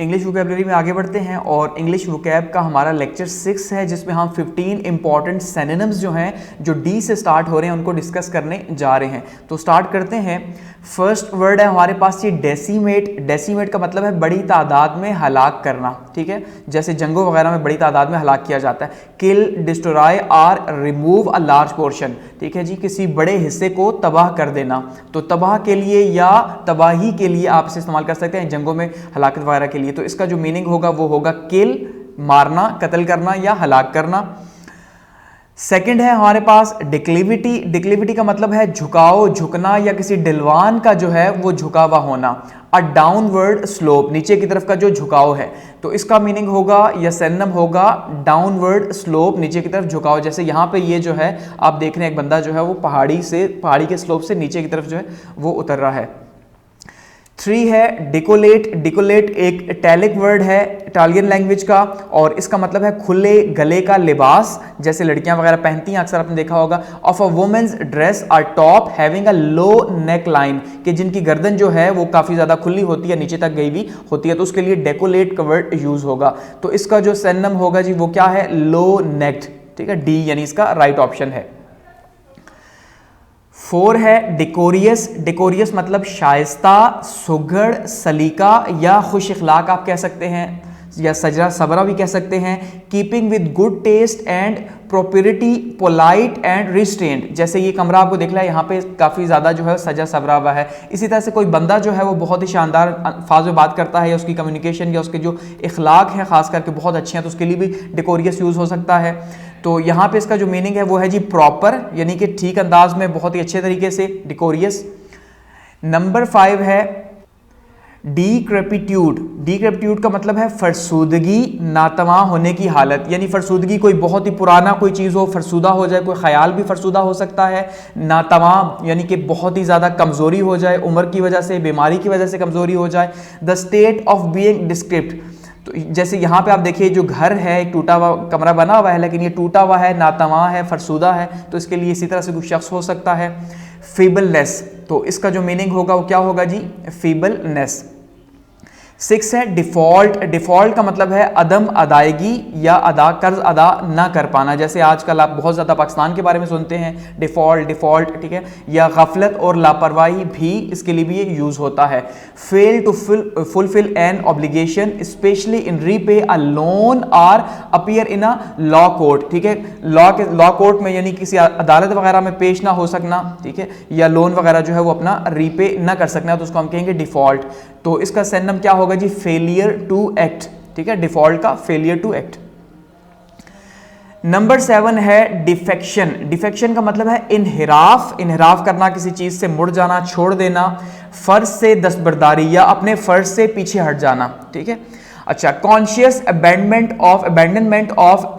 English vocabulary में आगे बढ़ते हैं और इंग्लिश वोकैब का हमारा लेक्चर 6 है, जिसमें हम 15 इंपॉर्टेंट सिनोनिम्स जो हैं जो डी से स्टार्ट हो रहे हैं उनको डिस्कस करने जा रहे हैं। तो स्टार्ट करते हैं। फर्स्ट वर्ड है हमारे पास ये डेसीमेट। डेसीमेट का मतलब है बड़ी तादाद में हलाक करना, ठीक है, जैसे जंगों वगैरह में बड़ी तादाद में हलाक किया जाता है। किल, डिस्ट्रॉय और रिमूव अ लार्ज पोर्शन, ठीक है जी, किसी बड़े हिस्से को तबाह कर देना। तो तबाह के लिए या तबाही के लिए आप इसे इस्तेमाल कर सकते हैं, जंगों में हलाकत वगैरह के लिए। तो इसका जो मीनिंग होगा वो होगा किल, मारना, कत्ल करना या हलाक करना। सेकंड है हमारे पास डिक्लिविटी। डिक्लिविटी का मतलब है झुकाव, झुकना या किसी ढलवान का जो है वो झुका हुआ होना। अ डाउनवर्ड स्लोप, नीचे की तरफ का जो झुकाव है। तो इसका मीनिंग होगा या सिनोनिम होगा डाउनवर्ड स्लोप, नीचे की तरफ झुकाव। जैसे यहाँ पे ये जो है आप देख रहे हैं एक बंदा जो है वो पहाड़ी के स्लोप से नीचे की तरफ जो है वो उतर रहा है। 3 है डिकोलेट। डिकोलेट एक इटैलिक वर्ड है इटालियन लैंग्वेज का और इसका मतलब है खुले गले का लिबास, जैसे लड़कियां वगैरह पहनती हैं, अक्सर आपने देखा होगा। Of a women's dress or top having a low neck line, कि जिनकी गर्दन जो है वो काफ़ी ज़्यादा खुली होती है, नीचे तक गई हुई होती है, तो उसके लिए डेकोलेट का वर्ड यूज़ होगा। तो इसका जो सिनोनिम होगा जी वो क्या है, लो नेक्ड, ठीक है, डी यानी इसका राइट ऑप्शन है। 4 है डिकोरियस। डिकोरियस मतलब शाइस्ता, सुघड़, सलीका या खुश इखलाक आप कह सकते हैं, या सजरा सबरा भी कह सकते हैं। Keeping with good taste and property, polite and restraint, जैसे ये कमरा आपको दिख रहा है, यहाँ पे काफ़ी ज़्यादा जो है सजा सबरा हुआ है। इसी तरह से कोई बंदा जो है वो बहुत ही शानदार अल्फाज में बात करता है, या उसकी कम्युनिकेशन या उसके जो इखलाक है खास करके बहुत अच्छे हैं, तो उसके लिए भी डिकोरियस यूज़ हो सकता है। तो यहाँ पे इसका जो मीनिंग है वो है जी प्रॉपर, यानी कि ठीक अंदाज में, बहुत ही अच्छे तरीके से, डिकोरियस। नंबर 5 है डिक्रेपिट्यूड। डिक्रेपिट्यूड का मतलब है फरसूदगी, नातवा होने की हालत, यानी फरसूदगी कोई बहुत ही पुराना कोई चीज़ हो, फरसूदा हो जाए, कोई ख्याल भी फरसूदा हो सकता है। नातवा यानी कि बहुत ही ज़्यादा कमज़ोरी हो जाए, उम्र की वजह से, बीमारी की वजह से कमज़ोरी हो जाए। The state of being describe, तो जैसे यहाँ पे आप देखिए जो घर है, एक टूटा हुआ कमरा बना हुआ है, लेकिन ये टूटा हुआ है, नातवा है, फरसूदा है, तो इसके लिए इसी तरह से कोई शख्स हो सकता है। फीबलनेस, तो इसका जो मीनिंग होगा वो क्या होगा जी, फीबलनेस। 6 है डिफ़ॉल्ट। डिफ़ॉल्ट का मतलब है अदम अदायगी या कर्ज अदा ना कर पाना, जैसे आजकल आप बहुत ज़्यादा पाकिस्तान के बारे में सुनते हैं, डिफ़ॉल्ट, ठीक है, या गफलत और लापरवाही भी इसके लिए भी ये यूज़ होता है। Fail to fulfil an obligation specially in repay a loan और appear in a law court, ठीक है, लॉ कोर्ट में यानी किसी अदालत वगैरह में पेश ना हो सकना, ठीक है, या लोन वगैरह जो है वो अपना रीपे ना कर सकना, तो उसको हम कहेंगे डिफ़ॉल्ट। तो इसका सिनोनिम क्या होगा जी, फेलियर टू एक्ट, ठीक है, डिफॉल्ट का फेलियर टू एक्ट। नंबर 7 है डिफेक्शन। डिफेक्शन का मतलब है इनहिराफ, इनहिराफ करना, किसी चीज से मुड़ जाना, छोड़ देना, फर्ज से दस्तबरदारी या अपने फर्ज से पीछे हट जाना, ठीक है। अच्छा, conscious abandonment of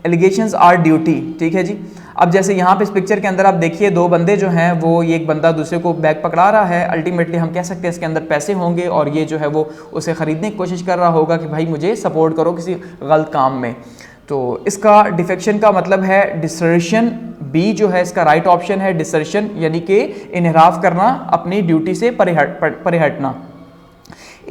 allegations or duty, ठीक है जी। अब जैसे यहाँ पे इस पिक्चर के अंदर आप देखिए दो बंदे जो हैं वो, ये एक बंदा दूसरे को बैग पकड़ा रहा है, अल्टीमेटली हम कह सकते हैं इसके अंदर पैसे होंगे और ये जो है वो उसे ख़रीदने की कोशिश कर रहा होगा कि भाई मुझे सपोर्ट करो किसी गलत काम में। तो इसका डिफेक्शन का मतलब है डिसर्शन, बी जो है इसका राइट ऑप्शन है, डिसर्शन यानी कि इनहराफ करना, अपनी ड्यूटी से परे हटना।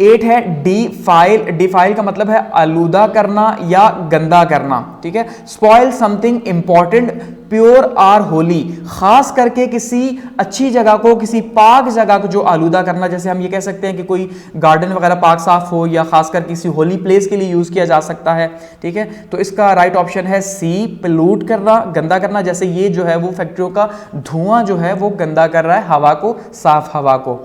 8 है डिफाइल। डिफाइल का मतलब है आलूदा करना या गंदा करना, ठीक है। स्पॉइल समथिंग इंपॉर्टेंट, प्योर और होली, खास करके किसी अच्छी जगह को, किसी पाक जगह को जो आलूदा करना, जैसे हम ये कह सकते हैं कि कोई गार्डन वगैरह पाक साफ हो, या खासकर किसी होली प्लेस के लिए यूज किया जा सकता है, ठीक है। तो इसका राइट ऑप्शन है सी, पोल्यूट करना, गंदा करना, जैसे ये जो है वो फैक्ट्रियों का धुआं जो है वो गंदा कर रहा है हवा को, साफ हवा को।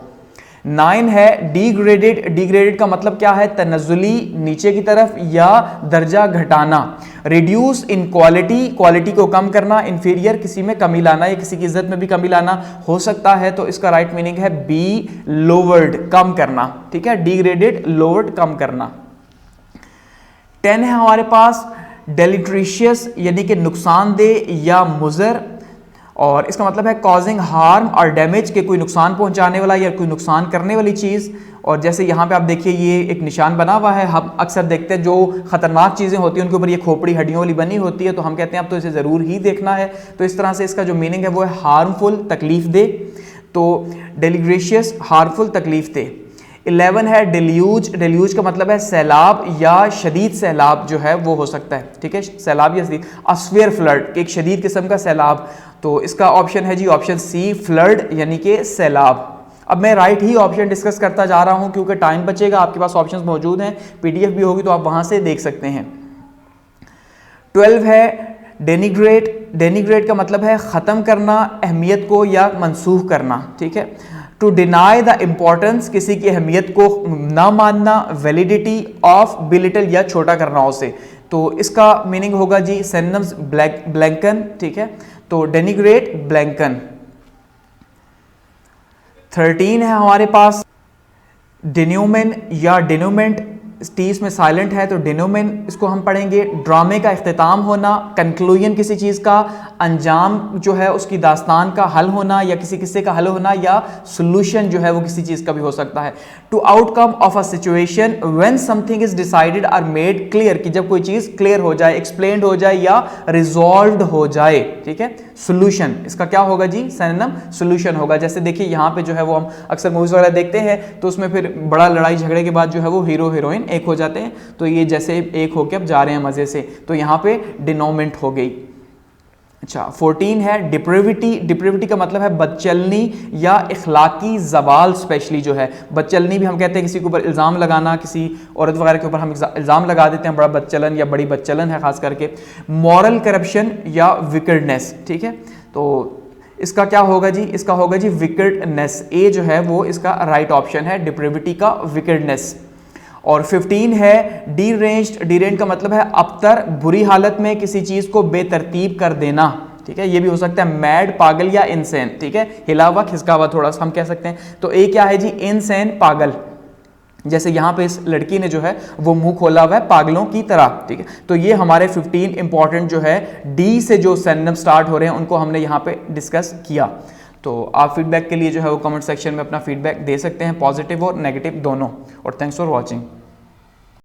9 है डिग्रेडेड। डिग्रेडेड का मतलब क्या है, तनज़ुली, नीचे की तरफ या दर्जा घटाना। रिड्यूस इन क्वालिटी, क्वालिटी को कम करना, इन्फीरियर, किसी में कमी लाना या किसी की इज्जत में भी कमी लाना हो सकता है, तो इसका राइट मीनिंग है बी, लोवर्ड, कम करना, ठीक है, डिग्रेडेड, लोवर्ड, कम करना। 10 है हमारे पास डेलिट्रिशियस, यानी कि नुकसानदेह या मुज़र, और इसका मतलब है कॉजिंग हार्म और डैमेज, के कोई नुकसान पहुंचाने वाला या कोई नुकसान करने वाली चीज़। और जैसे यहाँ पे आप देखिए ये एक निशान बना हुआ है, हम अक्सर देखते हैं जो खतरनाक चीज़ें होती हैं उनके ऊपर ये खोपड़ी हड्डियों वाली बनी होती है, तो हम कहते हैं अब तो इसे ज़रूर ही देखना है। तो इस तरह से इसका जो मीनिंग है वो है हार्मफुल, तकलीफ दे। तो डेलिग्रेशियस, हार्मफुल, तकलीफ दे। 11 है डिल्यूज, डिल्यूज का मतलब है सैलाब या शदीद सैलाब जो है वो हो सकता है, ठीक है, सैलाब या शदीद। अस्फियर फ्लड, एक शदीद किस्म का सैलाब, तो इसका ऑप्शन है जी ऑप्शन सी फ्लड यानी कि सैलाब। अब मैं राइट ही ऑप्शन डिस्कस करता जा रहा हूं क्योंकि टाइम बचेगा, आपके पास ऑप्शंस मौजूद हैं, पीडीएफ भी होगी तो आप वहां से देख सकते हैं। 12 है डेनिग्रेट, डेनिग्रेट का मतलब है ख़त्म करना, अहमियत को या मनसूख करना, ठीक है। टू डिनाई द इम्पोर्टेंस, किसी की अहमियत को ना मानना, वैलिडिटी ऑफ, बिलिटल या छोटा करना उसे, तो इसका मीनिंग होगा जी सिनोनिम्स ब्लैंकन, ठीक है, तो डेनिग्रेट ब्लैंकन। 13 है हमारे पास डिन्यूमेन या डिन्यूमेंट, टी इसमें साइलेंट है तो डिनोमेन इसको हम पढ़ेंगे। ड्रामे का इख्तिताम होना, कंक्लूजन किसी चीज़ का, अंजाम जो है उसकी दास्तान का हल होना या किसी किस्से का हल होना, या सोल्यूशन जो है वो किसी चीज़ का भी हो सकता है। To outcome of a situation when something is decided or made clear, कि जब कोई चीज़ क्लियर हो जाए, एक्सप्लेन्ड हो जाए या रिजॉल्व्ड हो जाए, ठीक है। सोल्यूशन इसका क्या होगा जी, सिनोनिम सोल्यूशन होगा। जैसे देखिए यहाँ पे जो है वो हम अक्सर मूवीज वगैरह देखते हैं तो उसमें फिर बड़ा लड़ाई झगड़े के बाद जो है वो हीरो हीरोइन एक हो जाते हैं, तो ये जैसे एक होके अब जा रहे हैं मजे से, तो यहाँ पे डिनोमेंट हो गई। अच्छा 14 है डिप्रेविटी, डिप्रेविटी का मतलब है बदचलनी या इखलाकी जवाल, स्पेशली जो है बदचलनी भी हम कहते हैं किसी के ऊपर इल्ज़ाम लगाना, किसी औरत वगैरह के ऊपर हम इल्ज़ाम लगा देते हैं बड़ा बदचलन या बड़ी बदचलन है खास करके। मॉरल करप्शन या विकेडनेस, ठीक है, तो इसका क्या होगा जी, इसका होगा जी विकेडनेस, ए जो है वो इसका राइट ऑप्शन है डिप्रेविटी का विकेडनेस। और 15 है डीरेंज्ड, डीरेंज्ड का मतलब है अबतर, बुरी हालत में किसी चीज को बेतरतीब कर देना, ठीक है, ये भी हो सकता है मैड, पागल या इनसेन, ठीक है, हिला हुआ खिसका हुआ थोड़ा सा हम कह सकते हैं। तो ए क्या है जी, इनसेन, पागल, जैसे यहाँ पे इस लड़की ने जो है वो मुंह खोला हुआ है पागलों की तरह, ठीक है। तो ये हमारे 15 इंपॉर्टेंट जो है डी से जो सिनोनिम स्टार्ट हो रहे हैं उनको हमने यहाँ पे डिस्कस किया। तो आप फीडबैक के लिए जो है वो कमेंट सेक्शन में अपना फीडबैक दे सकते हैं, पॉजिटिव और नेगेटिव दोनों। और थैंक्स फॉर वॉचिंग।